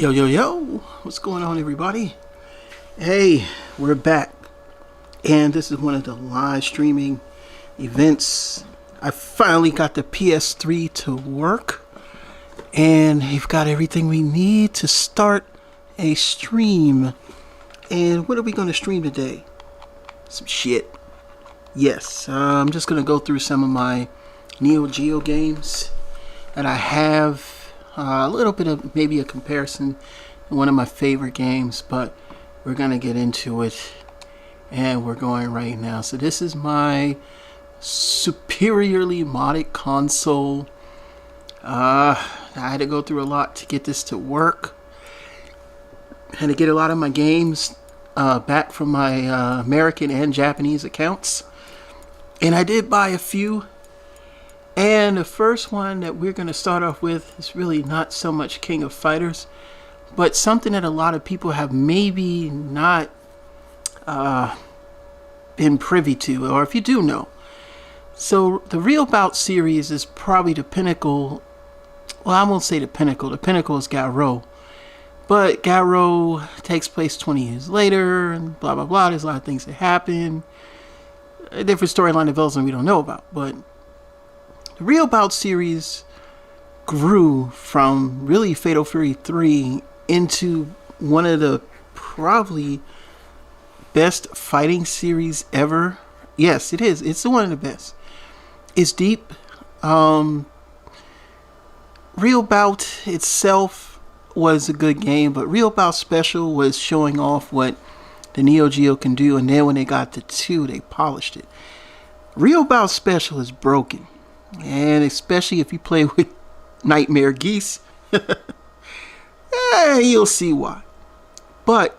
Yo, yo, yo, what's going on, everybody? Hey, we're back, and this is one of the live streaming events. I finally got the PS3 to work, and we've got everything we need to start a stream. And what are we going to stream today? Some shit. Yes, I'm just going to go through some of my NEO-GEO games that I have. A little bit of maybe a comparison, one of my favorite games, but we're gonna get into it, and we're going right now. So this is my superiorly modded console. I had to go through a lot to get this to work. Had to get a lot of my games back from my American and Japanese accounts, and I did buy a few. And the first one that we're going to start off with is really not so much King of Fighters, but something that a lot of people have maybe not been privy to, or if you do know. So the Real Bout series is probably the pinnacle. Well, I won't say the pinnacle. The pinnacle is Garo. But Garo takes place 20 years later, and blah, blah, blah. There's a lot of things that happen. A different storyline develops and we don't know about, but the Real Bout series grew from really Fatal Fury 3 into one of the probably best fighting series ever. Yes, it is. It's one of the best. It's deep. Real Bout itself was a good game, but Real Bout Special was showing off what the NEO-GEO can do, and then when they got to 2, they polished it. Real Bout Special is broken. And especially if you play with Nightmare Geese, you'll see why. But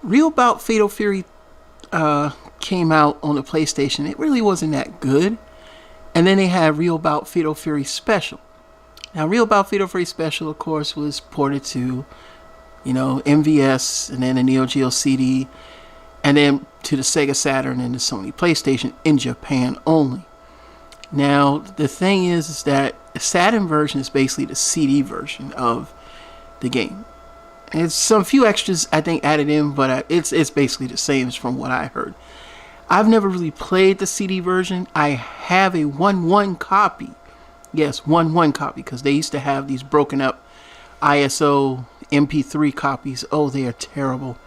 Real Bout Fatal Fury came out on the PlayStation. It really wasn't that good. And then they had Real Bout Fatal Fury Special. Now, Real Bout Fatal Fury Special, of course, was ported to, MVS, and then a NEO-GEO CD, and then to the Sega Saturn and the Sony PlayStation in Japan only. Now, the thing is that the Saturn version is basically the CD version of the game. And it's some few extras, I think, added in, but it's basically the same as from what I heard. I've never really played the CD version. I have a 1-1 copy. Yes, 1-1 copy, because they used to have these broken up ISO MP3 copies. Oh, they are terrible.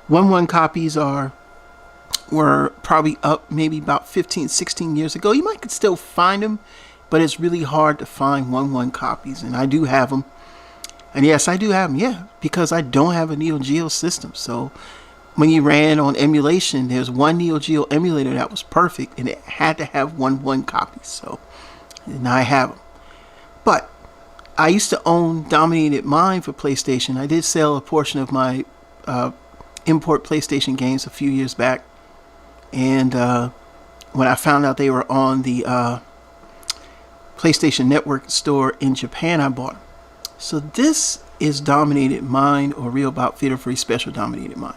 1-1 copies were probably up maybe about 15-16 years ago. You might could still find them, but it's really hard to find 1-1 copies, and I do have them. And yes, I do have them, yeah, because I don't have a NEO-GEO system. So when you ran on emulation, there's one NEO-GEO emulator that was perfect, and it had to have 1-1 copies. So now I have them. But I used to own Dominated Mind for PlayStation. I did sell a portion of my import PlayStation games a few years back. And when I found out they were on the PlayStation Network store in Japan, I bought them. So this is Dominated Mind, or Real Bout Fatal Fury Special Dominated Mind.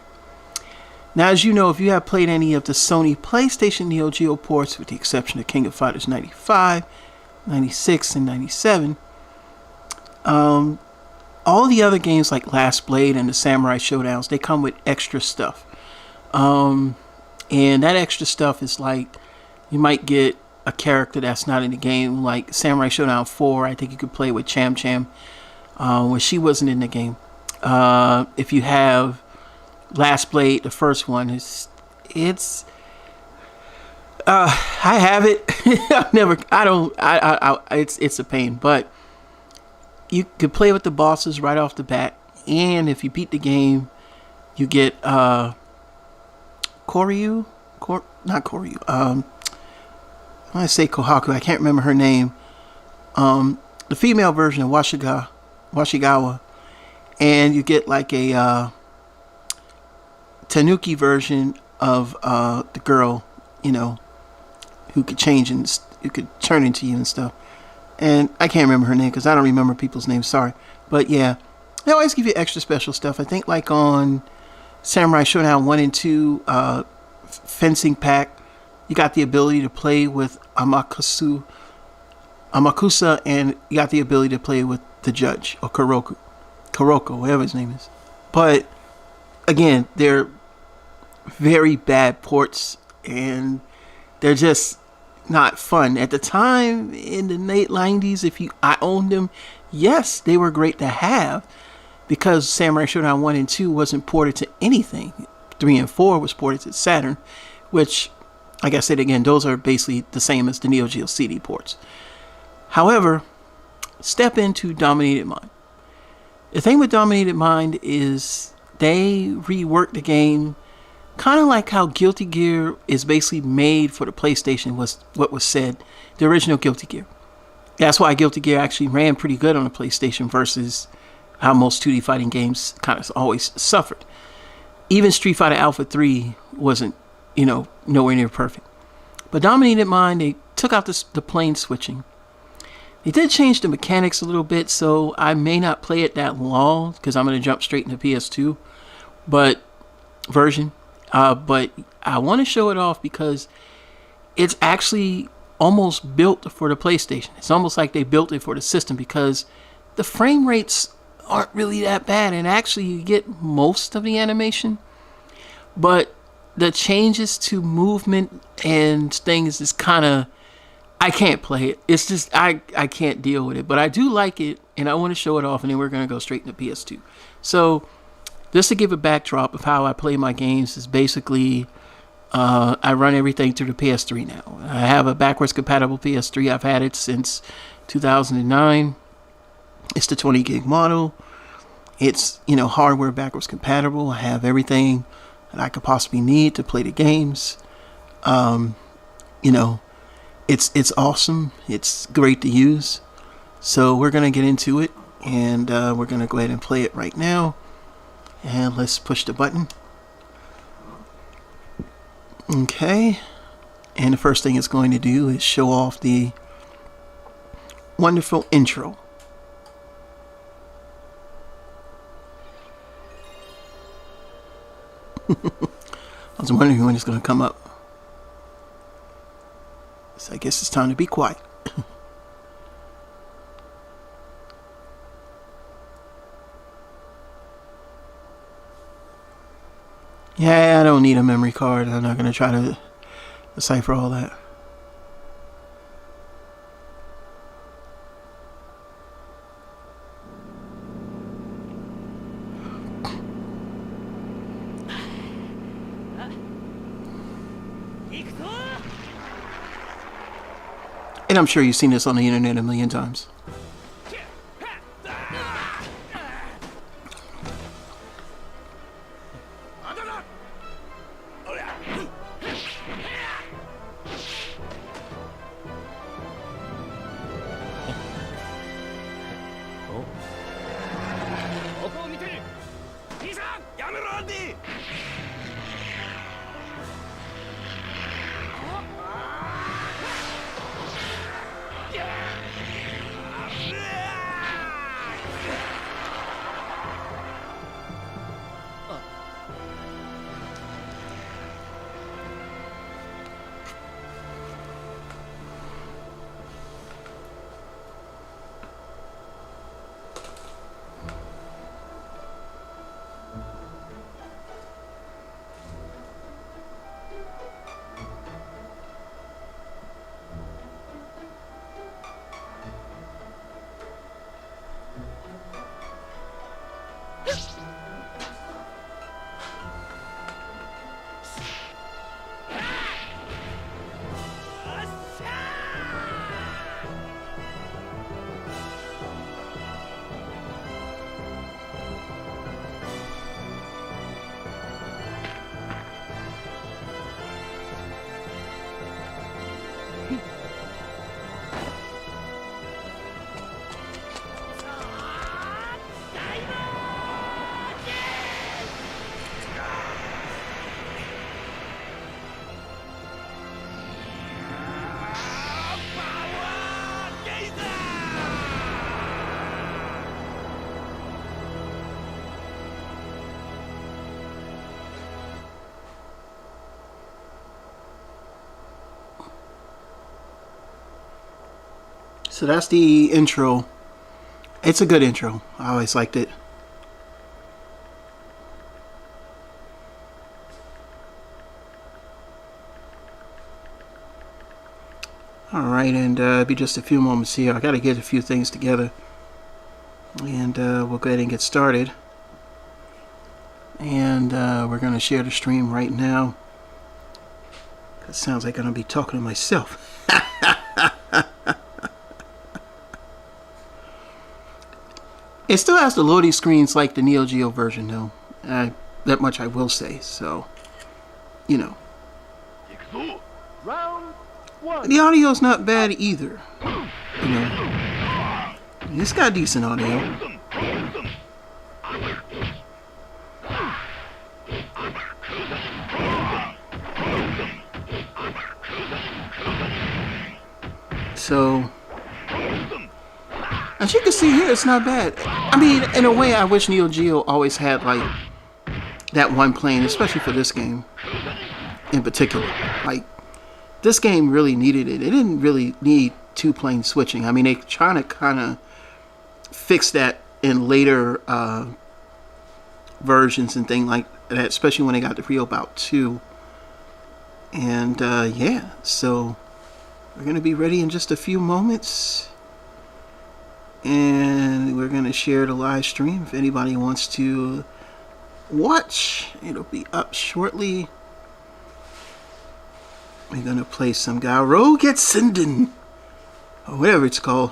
Now, as you know, if you have played any of the Sony PlayStation NEO-GEO ports, with the exception of King of Fighters 95, 96, and 97, all the other games like Last Blade and the Samurai Showdowns, they come with extra stuff. And that extra stuff is like, you might get a character that's not in the game, like Samurai Showdown 4. I think you could play with Cham Cham, when she wasn't in the game. If you have Last Blade, the first one, it's I have it. It's a pain, but you could play with the bosses right off the bat, and if you beat the game, you get Koryu, not Koryu. I say Kohaku. I can't remember her name. The female version of Washigawa, and you get like a Tanuki version of the girl, who could change and who could turn into you and stuff. And I can't remember her name because I don't remember people's names. Sorry, but yeah, they always give you extra special stuff. I think like on Samurai Showdown 1 and 2 fencing pack, you got the ability to play with Amakusa, and you got the ability to play with the judge, or Kuroku. Kuroko, whatever his name is. But again, they're very bad ports, and they're just not fun. At the time in the late 90s, I owned them, yes, they were great to have because Samurai Shodown 1 and 2 wasn't ported to anything. 3 and 4 was ported to Saturn, which, like I said again, those are basically the same as the NEO-GEO CD ports. However, step into Dominated Mind. The thing with Dominated Mind is they reworked the game kind of like how Guilty Gear is basically made for the PlayStation, was what was said, the original Guilty Gear. That's why Guilty Gear actually ran pretty good on the PlayStation versus how most 2D fighting games kind of always suffered. Even Street Fighter Alpha 3 wasn't, nowhere near perfect. But Dominated Mind, they took out the plane switching. They did change the mechanics a little bit, so I may not play it that long because I'm going to jump straight into PS2 version. But I want to show it off because it's actually almost built for the PlayStation. It's almost like they built it for the system because the frame rates aren't really that bad, and actually you get most of the animation, but the changes to movement and things is kind of, I can't play it. It's just I can't deal with it, but I do like it, and I want to show it off, and then we're going to go straight into PS2. So just to give a backdrop of how I play my games is basically I run everything through the PS3 now. I have a backwards compatible PS3. I've had it since 2009. It's the 20 gig model. It's, hardware backwards compatible. I have everything that I could possibly need to play the games. It's awesome. It's great to use. So we're going to get into it, and we're going to go ahead and play it right now. And let's push the button. Okay. And the first thing it's going to do is show off the wonderful intro. I was wondering when it's going to come up. So I guess it's time to be quiet. Yeah, I don't need a memory card. I'm not going to try to decipher all that. And I'm sure you've seen this on the internet a million times. So that's the intro. It's a good intro. I always liked it. Alright, and it'll be just a few moments here. I gotta get a few things together. And we'll go ahead and get started. And we're gonna share the stream right now. That sounds like I'm gonna be talking to myself. It still has the loading screens like the NEO-GEO version though. That much I will say, so you know. The audio's not bad either. You know. It's got decent audio. So as you can see here, it's not bad. I mean, in a way, I wish NEO-GEO always had like that one plane, especially for this game in particular. Like, this game really needed it. It didn't really need two plane switching. I mean, they trying to kind of fix that in later versions and things like that, especially when they got the Real Bout 2. And yeah, so we're gonna be ready in just a few moments. And we're going to share the live stream. If anybody wants to watch, it'll be up shortly. We're going to play some Garo Getsunden, or whatever it's called.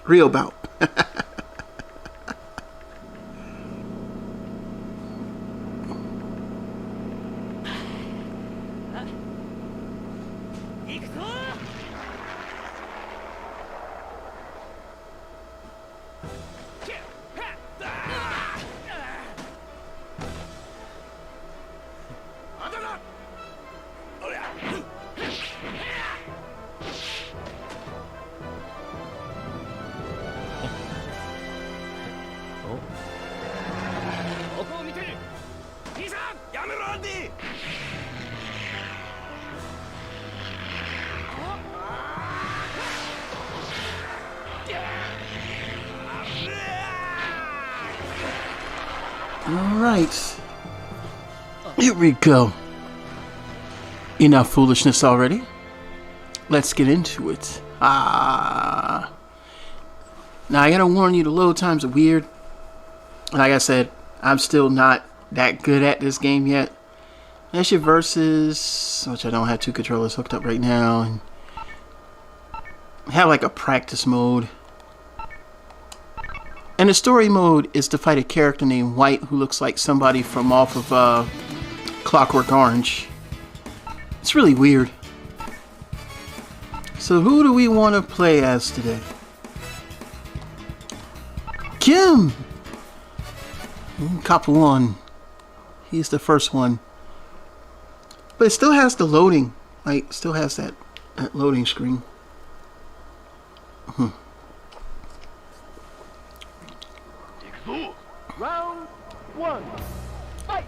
Real Bout. Alright, here we go. Enough foolishness already. Let's get into it. Now I gotta warn you, the load times are weird. Like I said, I'm still not that good at this game yet. That's your versus, which I don't have two controllers hooked up right now. And have like a practice mode. And the story mode is to fight a character named White who looks like somebody from off of Clockwork Orange. It's really weird. So who do we want to play as today? Kim! Copper 1. He's the first one. But it still has the loading. Like, still has that loading screen. Round 1, fight!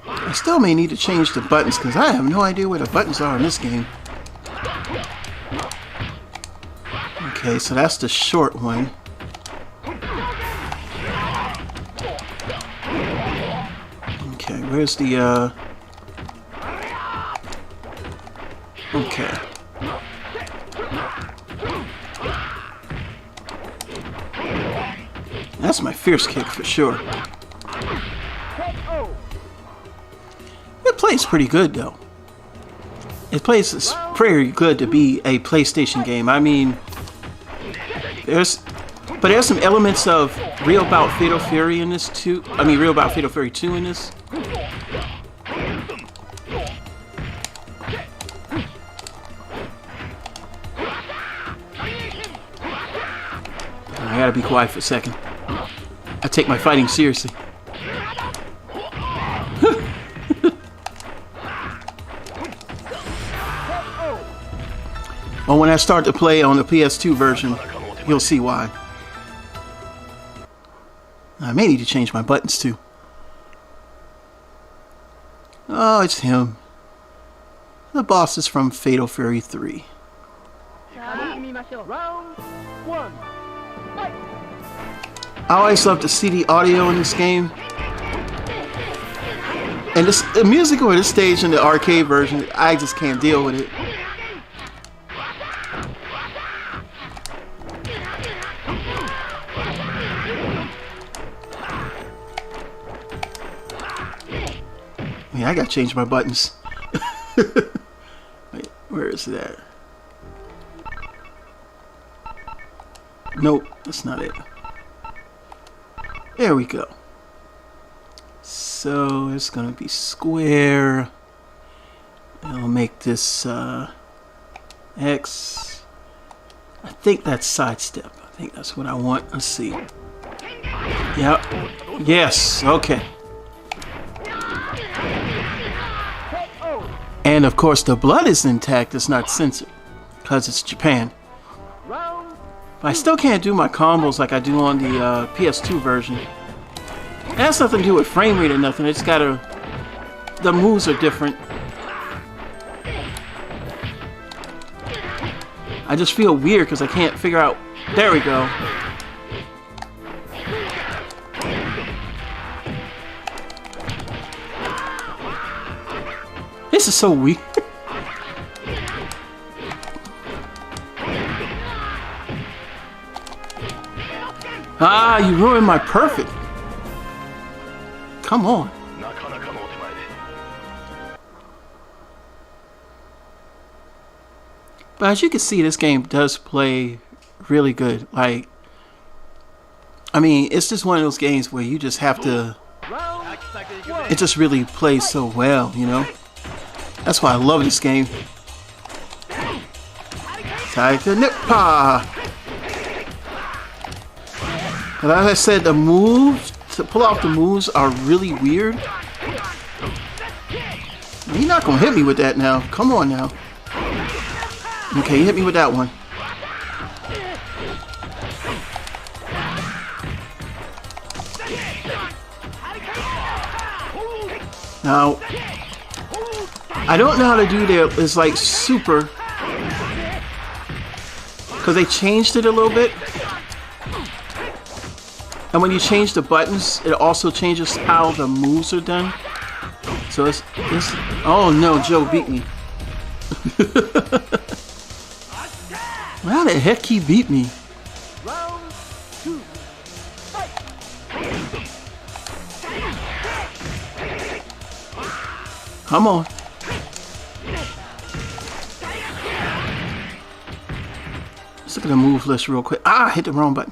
I still may need to change the buttons because I have no idea where the buttons are in this game. Okay, so that's the short one. Okay, where's the okay. That's my fierce kick for sure. It plays pretty good though. It plays pretty good to be a PlayStation game. I mean, there's some elements of Real Bout Fatal Fury in this too. I mean, Real Bout Fatal Fury 2 in this. I gotta be quiet for a second. I take my fighting seriously. Well, when I start to play on the PS2 version, you'll see why. I may need to change my buttons too. Oh, it's him. The boss is from Fatal Fury 3. Round 1, fight! I always love to see the audio in this game. And this the music on this stage in the arcade version, I just can't deal with it. Yeah, I gotta change my buttons. Wait, where is that? Nope, that's not it. There we go. So it's gonna be square. I'll make this X. I think that's sidestep. I think that's what I want. Let's see. Yep. Yes. Okay. And of course the blood is intact. It's not censored because it's Japan. But I still can't do my combos like I do on the PS2 version. It has nothing to do with frame rate or nothing. It's gotta. The moves are different. I just feel weird because I can't figure out. There we go. This is so weird. Ah, you ruined my perfect. Come on. But as you can see, this game does play really good. Like, I mean, it's just one of those games where you just have to. It just really plays so well, you know? That's why I love this game. Tiger Nippa! But as I said, the moves, to pull off the moves are really weird. You're not gonna hit me with that now. Come on now. Okay, hit me with that one. Now, I don't know how to do that. It's like super, because they changed it a little bit. And when you change the buttons, it also changes how the moves are done. So it's oh no, Joe beat me. How the heck he beat me? Round 2, fight! Come on. Let's look at the move list real quick. Ah, I hit the wrong button.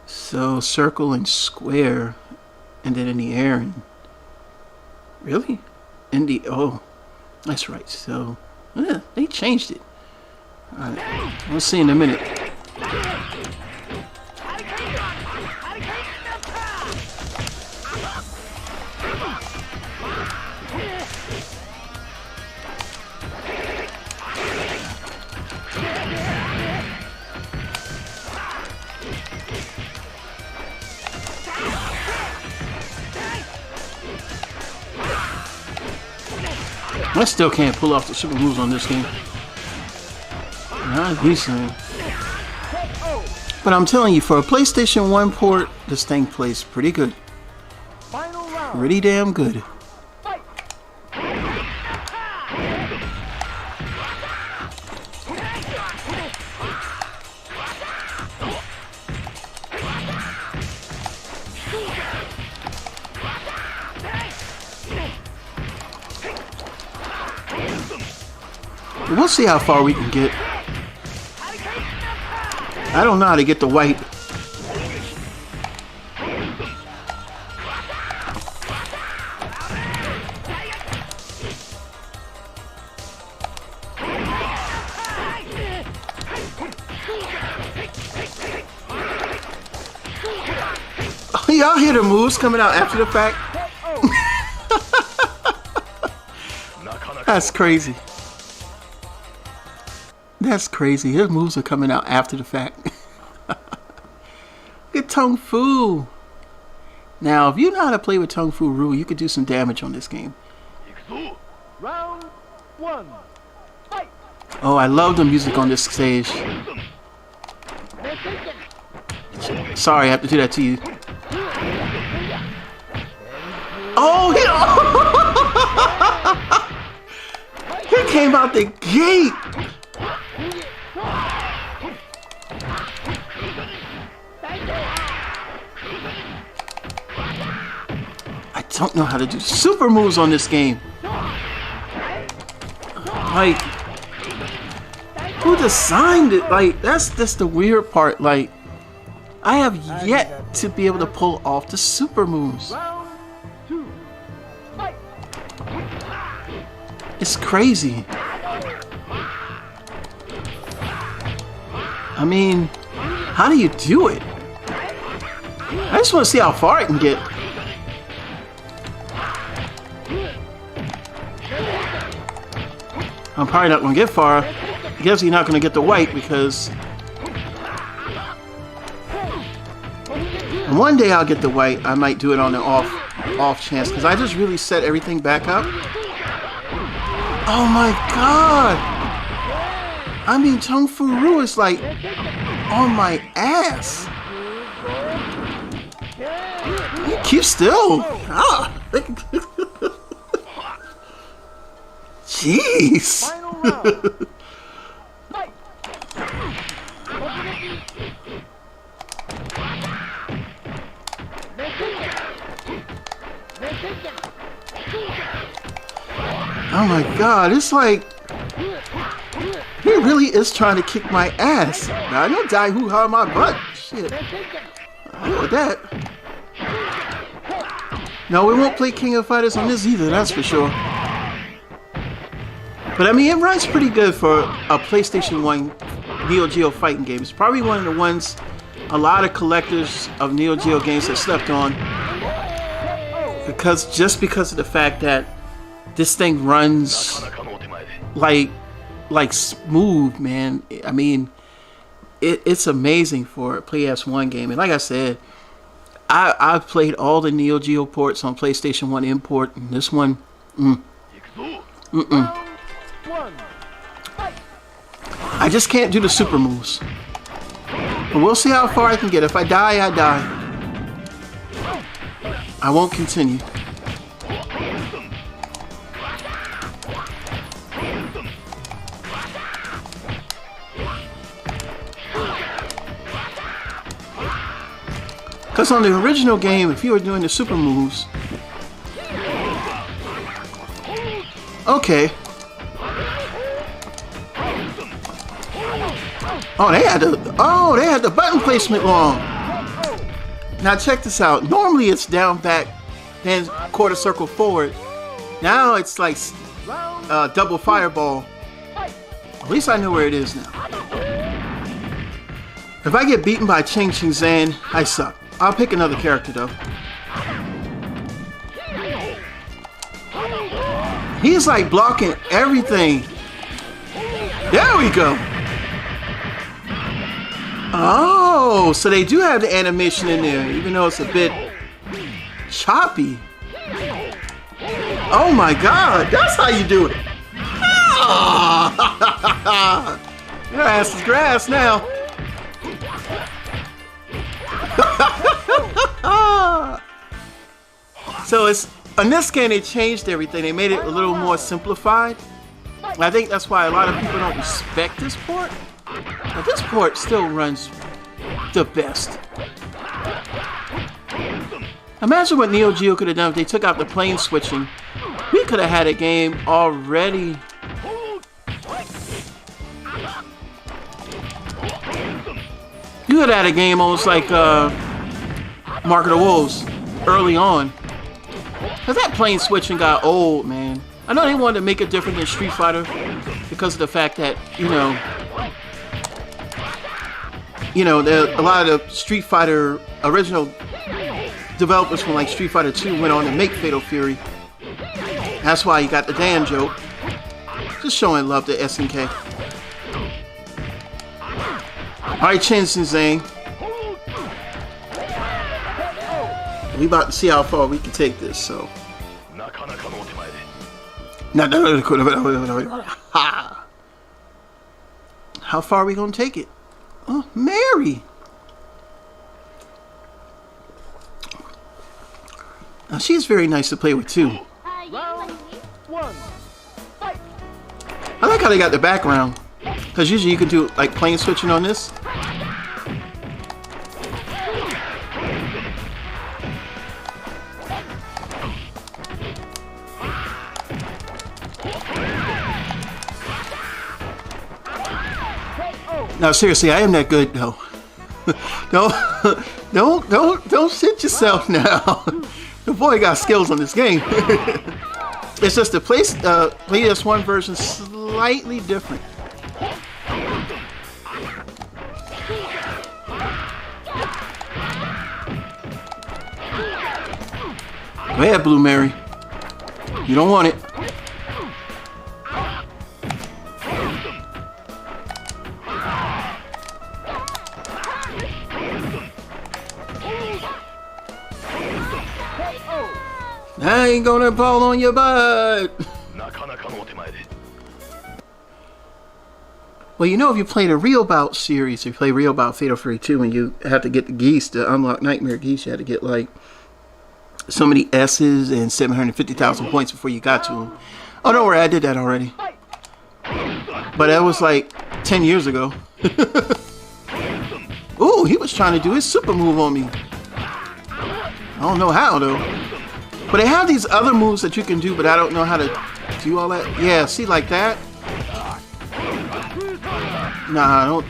So circle and square, and then in the air. And really? In the oh, that's right. So yeah, they changed it. All right, we'll see in a minute. I still can't pull off the super moves on this game. Not decent. But I'm telling you, for a PlayStation 1 port, this thing plays pretty good. Pretty damn good. We'll see how far we can get. I don't know how to get the white. Oh, y'all hear the moves coming out after the fact? That's crazy. That's crazy. His moves are coming out after the fact. Look at Tung Fu. Now, if you know how to play with Tung Fu Rule, you could do some damage on this game. Round 1, fight! Oh, I love the music on this stage. Sorry, I have to do that to you. Oh, he came out the gate. I don't know how to do super moves on this game. Like, who designed it? Like, that's the weird part. Like, I have yet to be able to pull off the super moves. It's crazy. I mean, how do you do it? I just want to see how far I can get. I'm probably not going to get far. I guess you're not going to get the white because... And one day I'll get the white. I might do it on the off chance because I just really set everything back up. Oh my god! I mean, Tung Fu is like on my ass. Keep still. Ah. Jeez. Oh my god, it's like he really is trying to kick my ass. Now I don't die hoo-ha my butt. Shit. I know that. No, we won't play King of Fighters on this either, that's for sure. But I mean, it runs pretty good for a PlayStation 1 NEO-GEO Fighting game. It's probably one of the ones a lot of collectors of NEO-GEO games have slept on. Just because of the fact that this thing runs like smooth, man. I mean, it's amazing for a PS1 game. And like I said, I've played all the NEO-GEO ports on PlayStation 1 import, and this one, I just can't do the super moves. But we'll see how far I can get. If I die, I die. I won't continue. Because on the original game, if you were doing the super moves... Okay. Oh, they had the button placement wrong. Now check this out. Normally it's down, back, then quarter circle forward. Now it's like double fireball. At least I know where it is now. If I get beaten by Ching Ching Zan, I suck. I'll pick another character though. He's like blocking everything. There we go. Oh, so they do have the animation in there, even though it's a bit choppy. Oh my god, that's how you do it. Ah! Your ass is grass now. So it's on this game they changed everything. They made it a little more simplified. I think that's why a lot of people don't respect this port. But this port still runs the best. Imagine what NEO-GEO could have done if they took out the plane switching. We could have had a game already. You could have had a game almost like Mark of the Wolves early on. Because that plane switching got old, man. I know they wanted to make it different than Street Fighter because of the fact that, you know, a lot of the Street Fighter original developers from like Street Fighter 2 went on to make Fatal Fury. That's why you got the Dan joke. Just showing love to SNK. Alright, Chin Zhang. We about to see how far we can take this, so. How far are we gonna take it? Oh, Mary! She's very nice to play with too. Round 1. Fight. I like how they got the background, because usually you can do like plane switching on this. No, seriously, I am that good though. don't shit yourself now. The boy got skills on this game. It's just the PS1 version slightly different. Go ahead, Blue Mary. You don't want it. I ain't gonna fall on your butt. Well, you know, if you play the Real Bout series, if you play Real Bout Fatal Fury 2, and you have to get the geese to unlock Nightmare Geese, you had to get like so many S's and 750,000 points before you got to them. Oh, don't worry, I did that already. But that was like 10 years ago. Ooh, he was trying to do his super move on me. I don't know how though. But they have these other moves that you can do, but I don't know how to do all that. Yeah, see, like that? Nah, I don't.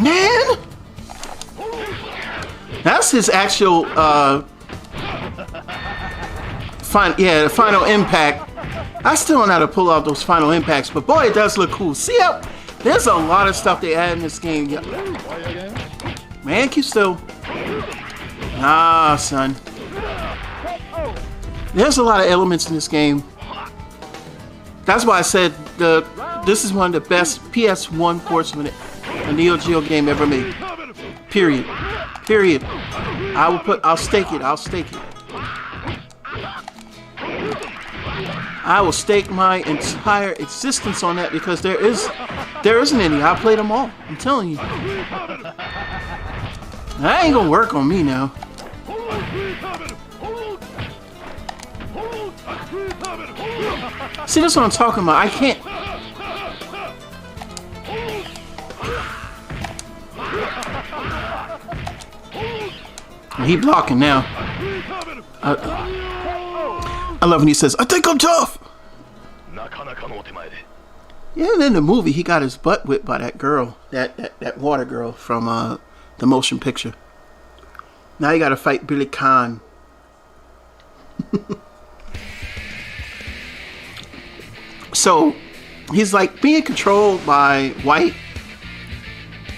Man! That's his actual, the final impact. I still don't know how to pull out those final impacts, but boy, it does look cool. See how there's a lot of stuff they add in this game. Yeah. Man, keep still. Nah, son. There's a lot of elements in this game. That's why I said this is one of the best PS1 ports of a NEO-GEO game ever made. Period. Period. I'll stake it. I'll stake it. I will stake my entire existence on that because there isn't any. I played them all. I'm telling you. That ain't gonna work on me now. See, that's what I'm talking about. I can't. He blocking now. I love when he says, "I think I'm tough." Yeah, and in the movie, he got his butt whipped by that girl, that water girl from the motion picture. Now you got to fight Billy Khan. So he's like being controlled by White.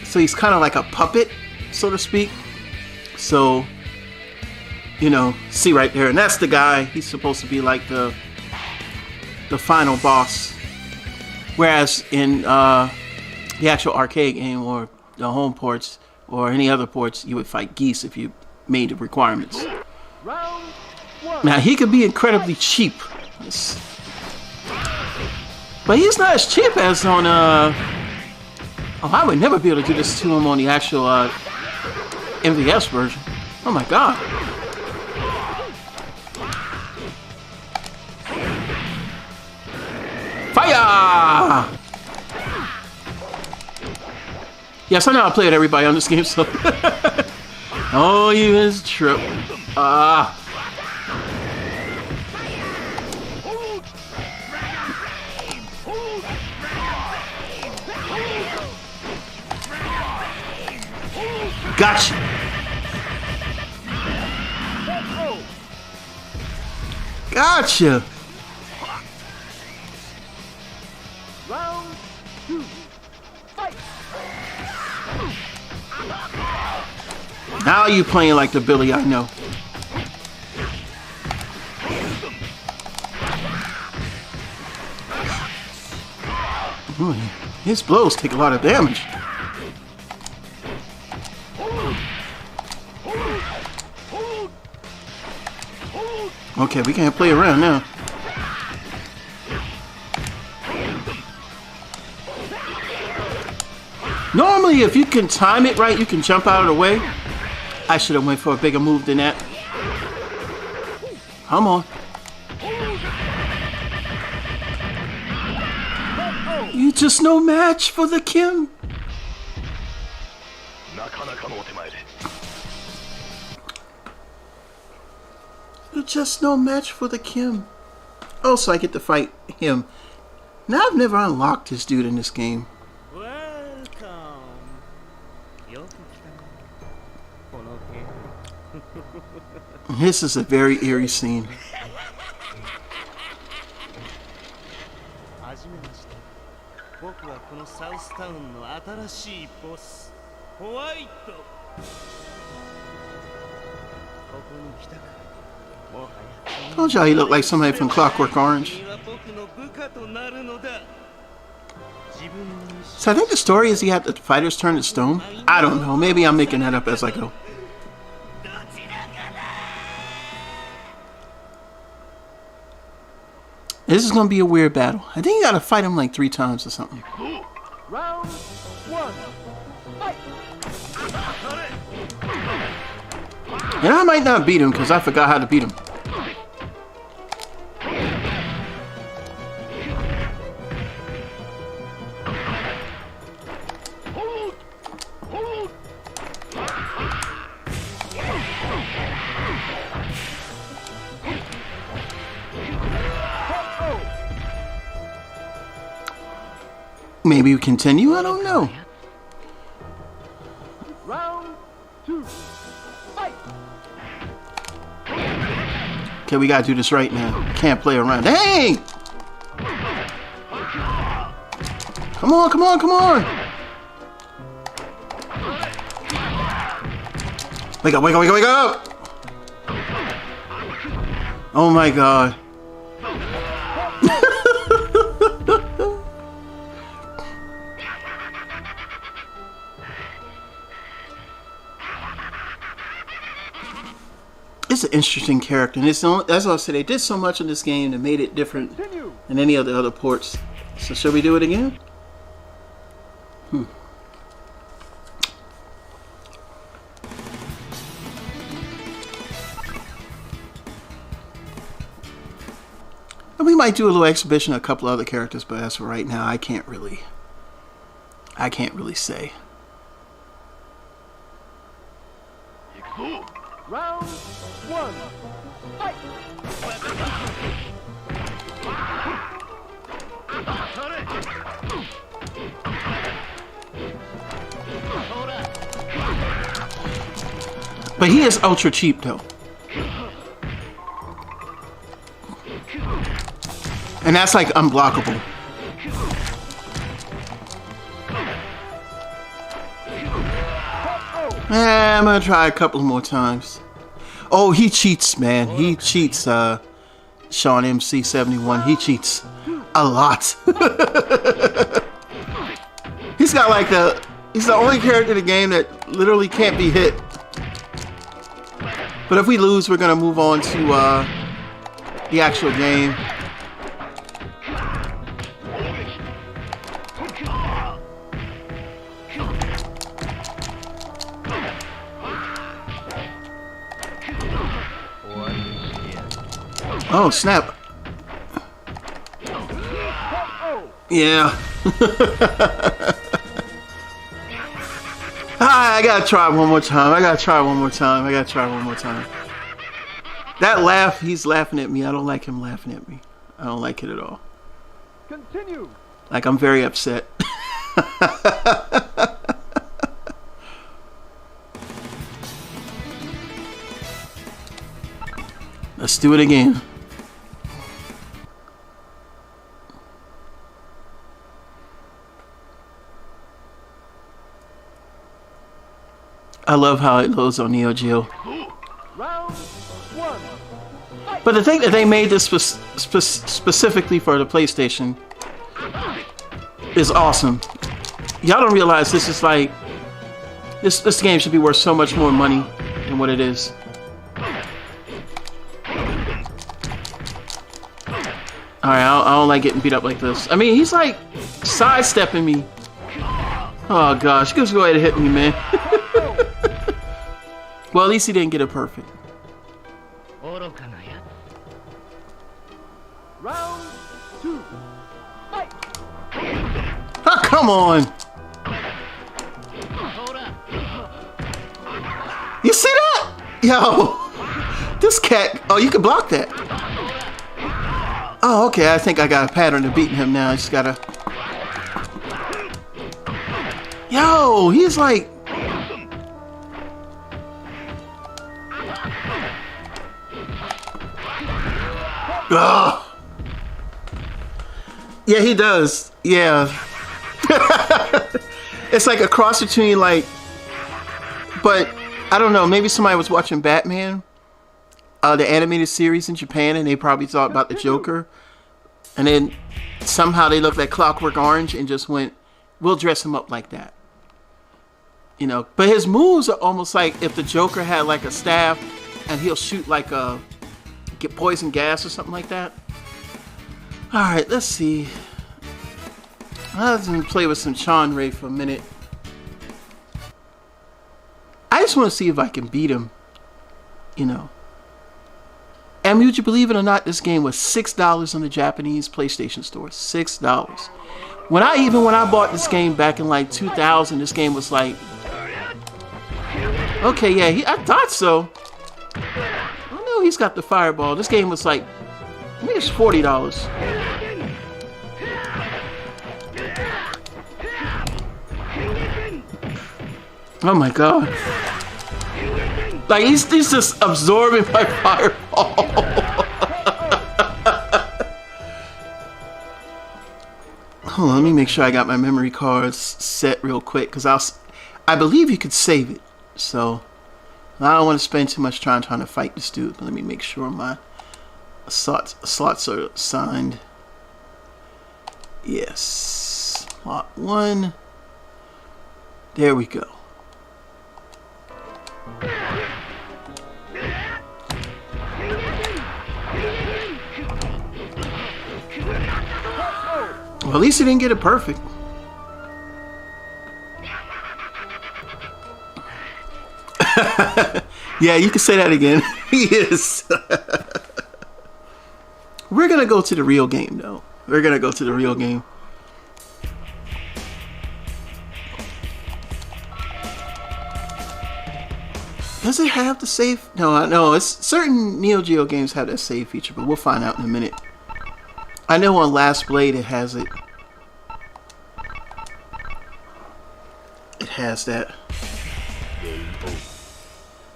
So he's kind of like a puppet, so to speak. So, you know, see right there, and that's the guy. He's supposed to be like the final boss. Whereas in the actual arcade game or the home ports or any other ports, you would fight geese if you made the requirements. Now he could be incredibly cheap, but he's not as cheap as on oh, I would never be able to do this to him on the actual MVS version. Oh my god. Fire! Yes, I know I play with everybody on this game, so. Oh, you is trip. Gotcha. Gotcha. Round 2. Fight. Now you playing like the Billy I know. Ooh, his blows take a lot of damage. Okay, we can't play around now. Usually if you can time it right, you can jump out of the way. I should have went for a bigger move than that. Come on. You just no match for the Kim. You're just no match for the Kim. Also, I get to fight him. Now I've never unlocked this dude in this game. This is a very eerie scene. Told y'all he looked like somebody from Clockwork Orange. So I think the story is he had the fighters turn to stone. I don't know. Maybe I'm making that up as I go. This is gonna be a weird battle. I think you gotta fight him like 3 times or something. Round 1. Fight. And I might not beat him because I forgot how to beat him. Maybe we continue? I don't know. Round 2. Fight. Okay, we gotta do this right now. Can't play around. Dang! Come on, come on, come on! Wake up, wake up, wake up, wake up! Oh my god. It's an interesting character, and that's what I said. They did so much in this game that made it different than any of the other ports. So should we do it again? And we might do a little exhibition of a couple other characters, but as for right now, I can't really say. Round 1. Fight. But he is ultra cheap though. And that's like unblockable. I'm gonna try a couple more times. Oh, he cheats, man. He cheats, Sean MC71. He cheats a lot. He's got like he's the only character in the game that literally can't be hit. But if we lose, we're gonna move on to the actual game. Oh, snap. Yeah. I gotta try one more time. That laugh, he's laughing at me. I don't like him laughing at me. I don't like it at all. Continue. Like, I'm very upset. Let's do it again. I love how it loads on NEO-GEO. Round 1. Fight. But the thing that they made this specifically for the PlayStation is awesome. Y'all don't realize this is like this game should be worth so much more money than what it is. Alright, I don't like getting beat up like this. I mean, he's like sidestepping me. Oh gosh, just go ahead and hit me, man. Well, at least he didn't get it perfect. Round 2. Fight! Oh, come on. You see that? Yo, this cat. Oh, you can block that. Oh, okay. I think I got a pattern of beating him now. I just gotta. Yo, he's like. Ugh. Yeah, he does. Yeah. It's like a cross between like, but I don't know, maybe somebody was watching Batman, the animated series in Japan, and they probably thought about the Joker, and then somehow they looked at Clockwork Orange and just went, we'll dress him up like that. You know, but his moves are almost like if the Joker had like a staff and he'll shoot like a poison gas or something like that. Alright, let's see. Let's play with some Chanray for a minute. I just want to see if I can beat him. You know. And would you believe it or not, this game was $6 on the Japanese PlayStation Store. $6. When I bought this game back in like 2000, this game was like, okay, yeah, I thought so. I know he's got the fireball. This game was like, I think it's $40. Oh my god. Like he's just absorbing my fireball. Hold on, let me make sure I got my memory cards set real quick, because I believe you could save it. So I don't want to spend too much time trying to fight this dude, but let me make sure my slots are assigned. Yes. Slot 1. There we go. Well, at least he didn't get it perfect. Yeah, you can say that again. Yes. We're gonna go to the real game, though. We're gonna go to the real game. Does it have the save? No, I know it's certain NEO-GEO games have that save feature, but we'll find out in a minute. I know on Last Blade it has it. It has that.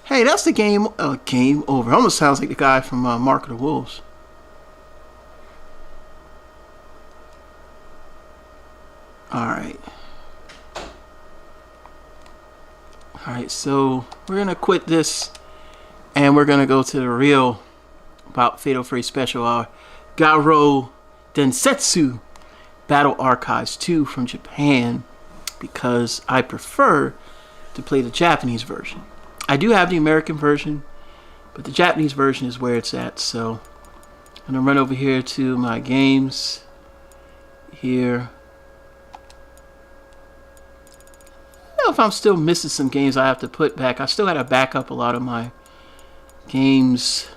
Hey, that's the game. Game over. Almost sounds like the guy from Mark of the Wolves. Alright. Alright, so we're going to quit this and we're going to go to the real about Fatal Fury Special. Garo Densetsu Battle Archives 2 from Japan, because I prefer to play the Japanese version. I do have the American version, but the Japanese version is where it's at. So I'm going to run over here to my games here. I don't know if I'm still missing some games I have to put back. I still got to back up a lot of my games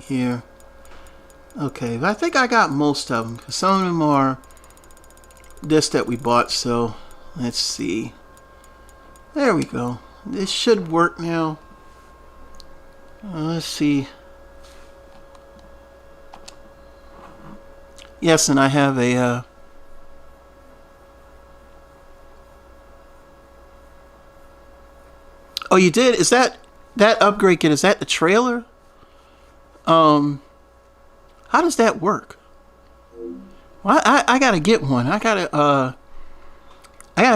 here. Okay, but I think I got most of them, because some of them are this that we bought. So let's see. There we go. This should work now. Let's see. Yes, and I have a oh, you did? Is that upgrade kit? Is that the trailer? How does that work? Well, I gotta get one. I gotta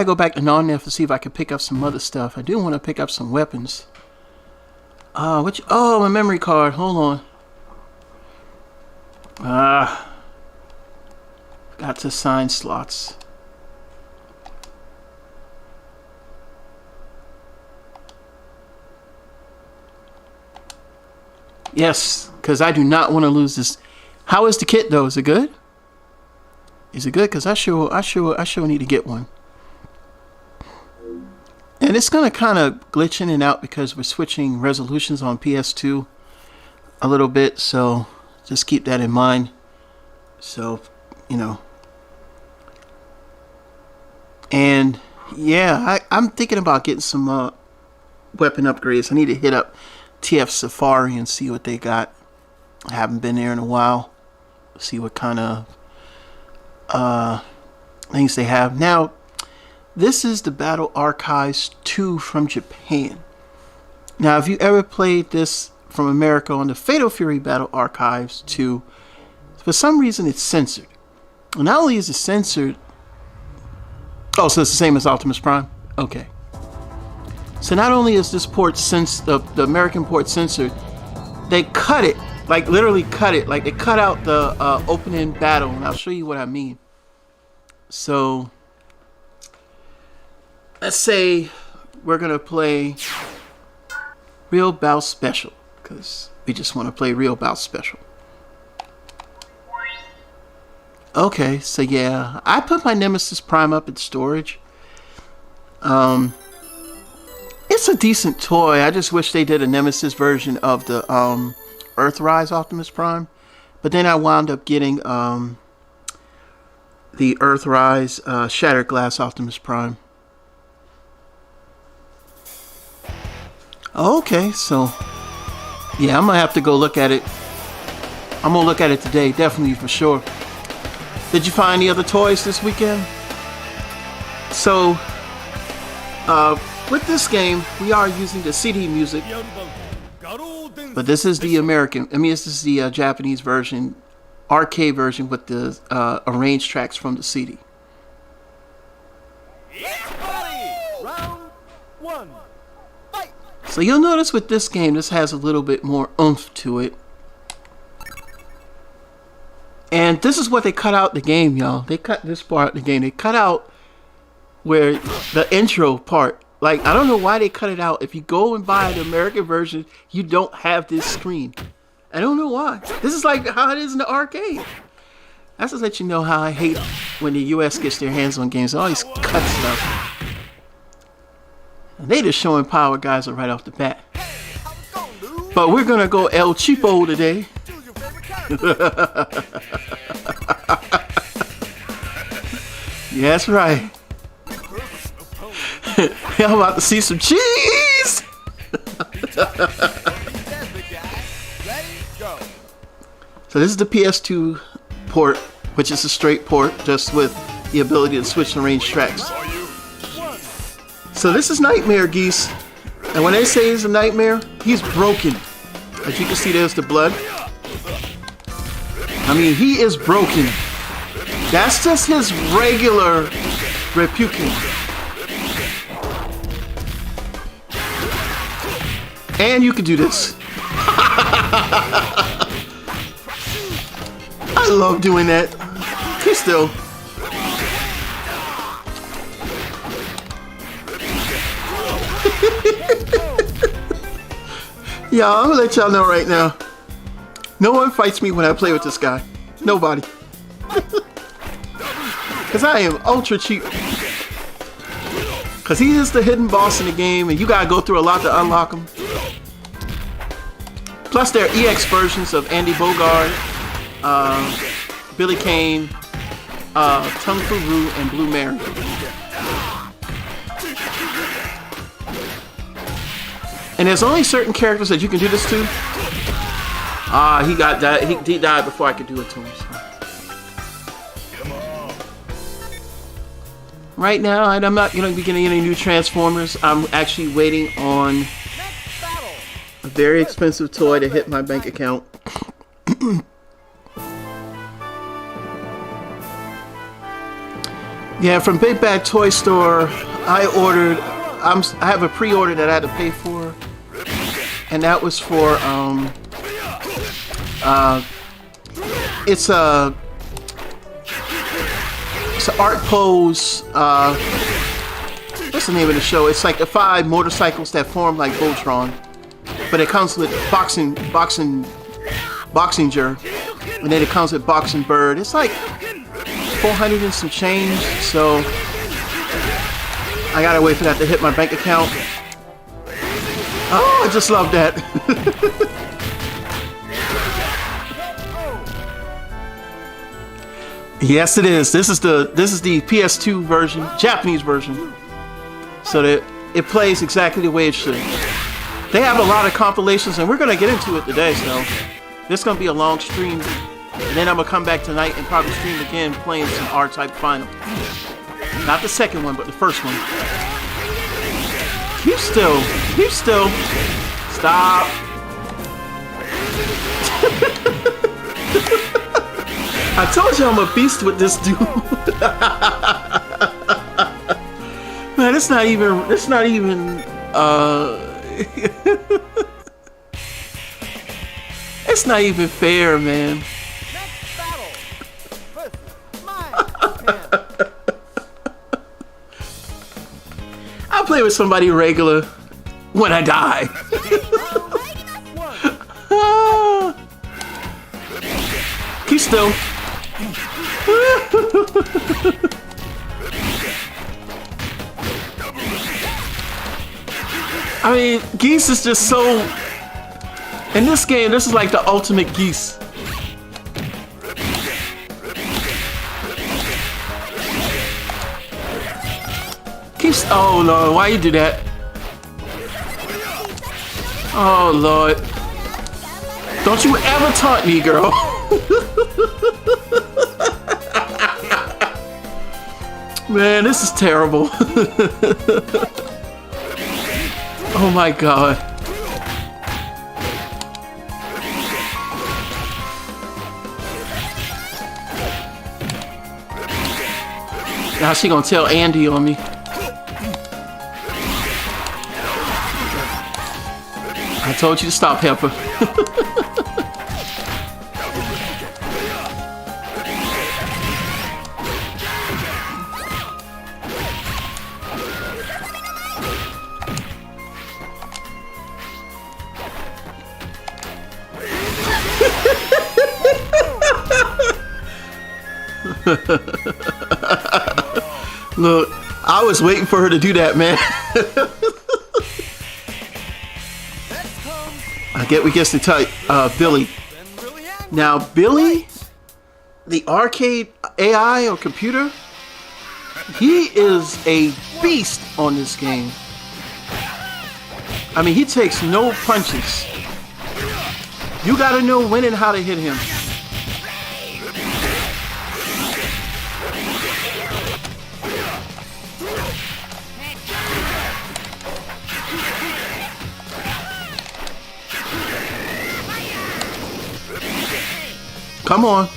go back to non-nef to see if I can pick up some other stuff. I do want to pick up some weapons. Oh, my memory card. Hold on. Got to assign slots. Yes, because I do not want to lose this. How is the kit though? Is it good? Is it good? Cause I sure need to get one. And it's gonna kind of glitch in and out because we're switching resolutions on PS2 a little bit. So just keep that in mind. So, you know. And yeah, I'm thinking about getting some weapon upgrades. I need to hit up TF Safari and see what they got. I haven't been there in a while. See what kind of things they have. Now, this is the Battle Archives 2 from Japan. Now, if you ever played this from America on the Fatal Fury Battle Archives 2, for some reason it's censored. And not only is it censored, oh, so it's the same as Optimus Prime? Okay. So not only is this port the American port censored, they cut it, like literally cut it, like they cut out the opening battle, and I'll show you what I mean. So let's say we're gonna play Real Bout Special, because we just want to play Real Bout Special. Okay, so yeah, I put my Nemesis Prime up in storage. It's a decent toy. I just wish they did a Nemesis version of the Earthrise Optimus Prime. But then I wound up getting the Earthrise Shattered Glass Optimus Prime. Okay, so yeah, I'm gonna have to go look at it. I'm gonna look at it today, definitely for sure. Did you find any other toys this weekend? So, with this game, we are using the CD music, but this is the American. I mean, this is the Japanese version, arcade version with the arranged tracks from the CD. Round one. Fight. So you'll notice with this game, this has a little bit more oomph to it. And this is what they cut out the game, y'all. They cut this part of the game. They cut out where the intro part. Like, I don't know why they cut it out. If you go and buy the American version, you don't have this screen. I don't know why. This is like how it is in the arcade. That's to let you know how I hate when the US gets their hands on games. They always cut stuff. And they just showing power guys right off the bat. But we're gonna go El Cheapo today. Yeah, that's right. I'm about to see some cheese. So this is the PS2 port, which is a straight port, just with the ability to switch and range tracks. So this is Nightmare Geese, and when they say he's a nightmare, he's broken. As you can see, there's the blood. I mean, he is broken. That's just his regular Repukin. And you can do this. I love doing that. Keep still. Y'all, I'm gonna let y'all know right now. No one fights me when I play with this guy. Nobody. Because I am ultra cheap. Because he is the hidden boss in the game, and you gotta go through a lot to unlock him. Plus, there are EX versions of Andy Bogard, Billy Kane, Tung Fu Ru, and Blue Mary. And there's only certain characters that you can do this to. He died before I could do it to him. So. Right now, I'm not going to be getting any new Transformers. I'm actually waiting on a very expensive toy to hit my bank account. Yeah, from Big Bad Toy Store, I ordered. I have a pre-order that I had to pay for, and that was for it's an art pose. What's the name of the show? It's like the 5 motorcycles that form like Voltron, but it comes with Boxinger, and then it comes with Boxing Bird. It's like 400 and some change, so I gotta wait for that to hit my bank account. Oh, I just love that. Yes, it is. This is the PS2 version, Japanese version, so that it plays exactly the way it should. They have a lot of compilations, and we're gonna get into it today. So this is gonna be a long stream, and then I'm gonna come back tonight and probably stream again, playing some R-Type Final. Not the second one, but the first one. Keep still. Keep still. Stop. I told you I'm a beast with this dude. Man, it's not even, it's not even fair, man. Next battle. Versus my I'll play with somebody regular when I die. Keep still. I mean, Geese is just so... In this game, this is like the ultimate Geese. Keeps... Oh, Lord, why you do that? Oh, Lord. Don't you ever taunt me, girl. Man, this is terrible. Oh my God. Now she gonna tell Andy on me. I told you to stop, Pepper. Look, I was waiting for her to do that, man. We guess to tell Billy. Now, Billy, the arcade AI or computer, he is a beast on this game. I mean, he takes no punches. You gotta know when and how to hit him. Come on.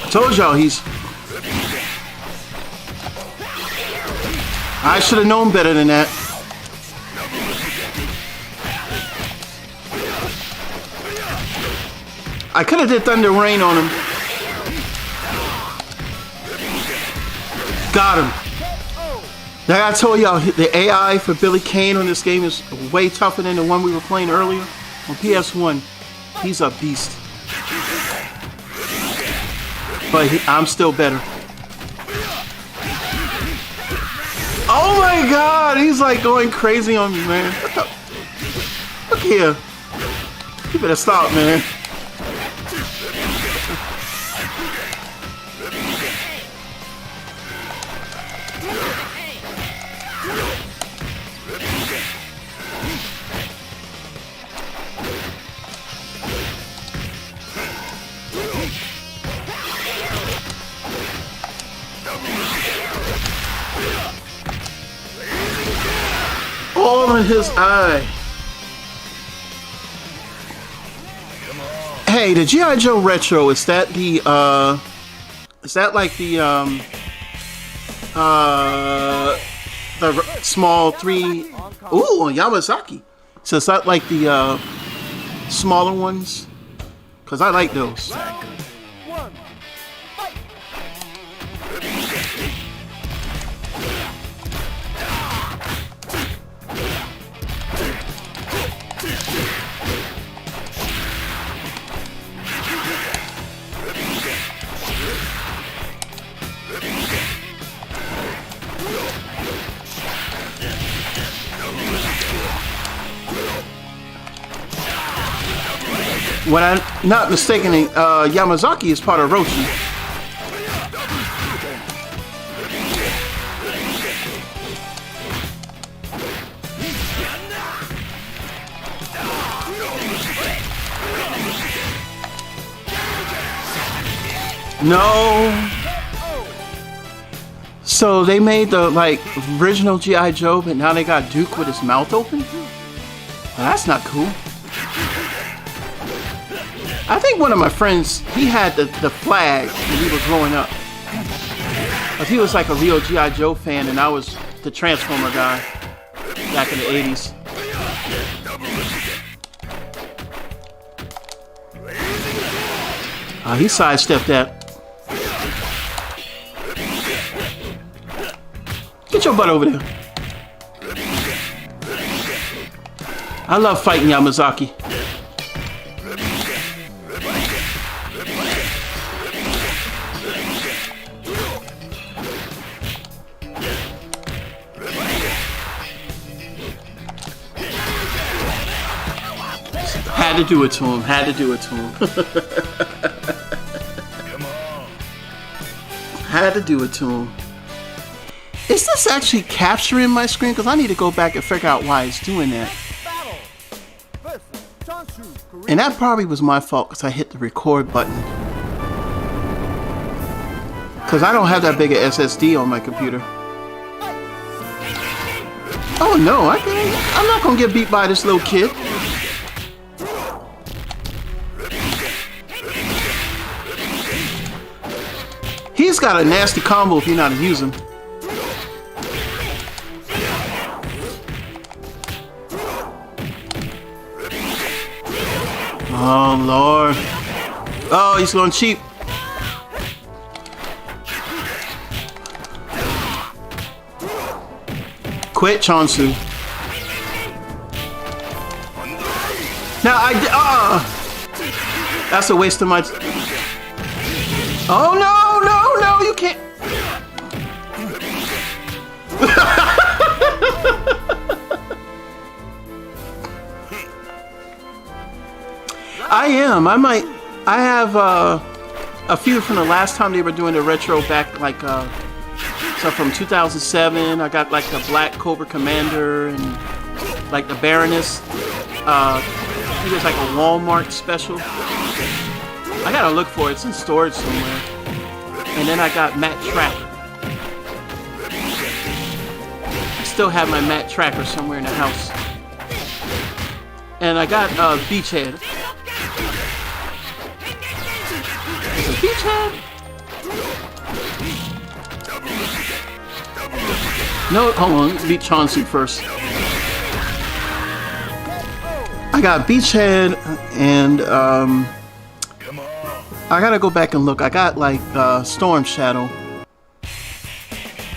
I told y'all I should have known better than that. I could have did Thunder Rain on him. Got him. Like I told y'all, the AI for Billy Kane on this game is way tougher than the one we were playing earlier on PS1. He's a beast. But I'm still better. Oh my God, he's like going crazy on me, man. Look here. You better stop, man. All in his eye. Hey, the G.I. Joe Retro, is that like the small 3, ooh, Yamazaki. So is that like the smaller ones? Cause I like those. When I'm not mistaken, Yamazaki is part of Roshi. No. So they made the like original G.I. Joe, but now they got Duke with his mouth open? Well, that's not cool. I think one of my friends, he had the flag when he was growing up. But he was like a real G.I. Joe fan, and I was the Transformer guy back in the 80s. He sidestepped that. Get your butt over there. I love fighting Yamazaki. Had to do it to him. Had to do it to him. Had to do it to him. Is this actually capturing my screen? Because I need to go back and figure out why it's doing that. And that probably was my fault because I hit the record button. Because I don't have that big a SSD on my computer. Oh no, I'm not going to get beat by this little kid. He's got a nasty combo if you know how to use him. Oh Lord. Oh, he's going cheap. Quit, Chonsu. Now that's a waste of my oh no, you can't. I have a few from the last time they were doing the retro back, like so from 2007. I got like the Black Cobra Commander and like the Baroness. I think it was like a Walmart special. I gotta look for it. It's in storage somewhere. And then I got Matt Tracker. I still have my Matt Tracker somewhere in the house. And I got Beachhead. Is it Beachhead? No, hold on. Let's beat Chonsu first. I got Beachhead and I gotta go back and look. I got like Storm Shadow.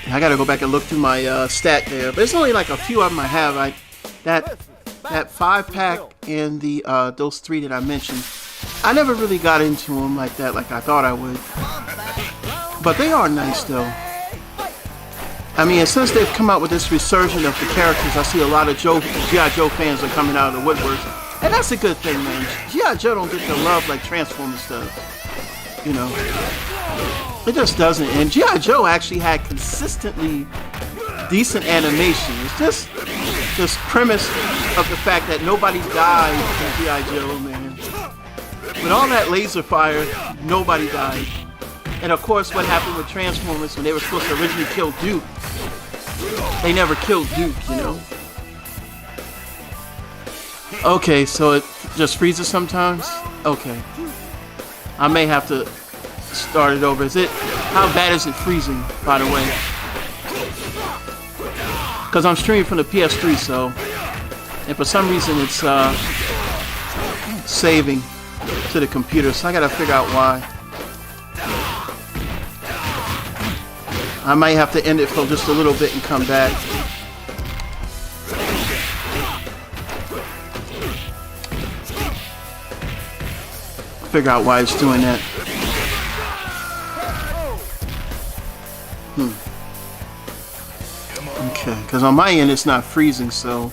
I gotta go back and look through my stat there. But it's only like a few of them I have. That 5-pack and the those 3 that I mentioned. I never really got into them like that, like I thought I would. But they are nice though. I mean, since they've come out with this resurgence of the characters, I see a lot of G.I. Joe fans are coming out of the woodworks. And that's a good thing, man. G.I. Joe don't get the love like Transformers does. You know, it just doesn't. And G.I. Joe actually had consistently decent animation. It's just this premise of the fact that nobody died in G.I. Joe, man. With all that laser fire, nobody died. And of course, what happened with Transformers when they were supposed to originally kill Duke, they never killed Duke, you know. Okay, so it just freezes sometimes? Okay. I may have to start it over. How bad is it freezing, by the way? Because I'm streaming from the PS3, so, and for some reason it's saving to the computer, so I gotta figure out why. I might have to end it for just a little bit and come back. Figure out why it's doing that. Okay, because on my end it's not freezing, so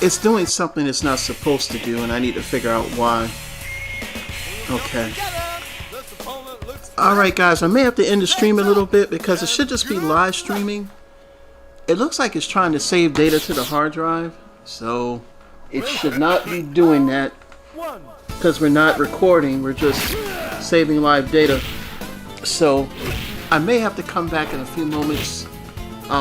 it's doing something it's not supposed to do, and I need to figure out why. Okay. Alright guys, I may have to end the stream a little bit because it should just be live streaming. It looks like it's trying to save data to the hard drive, so it should not be doing that because we're not recording, we're just saving live data. So I may have to come back in a few moments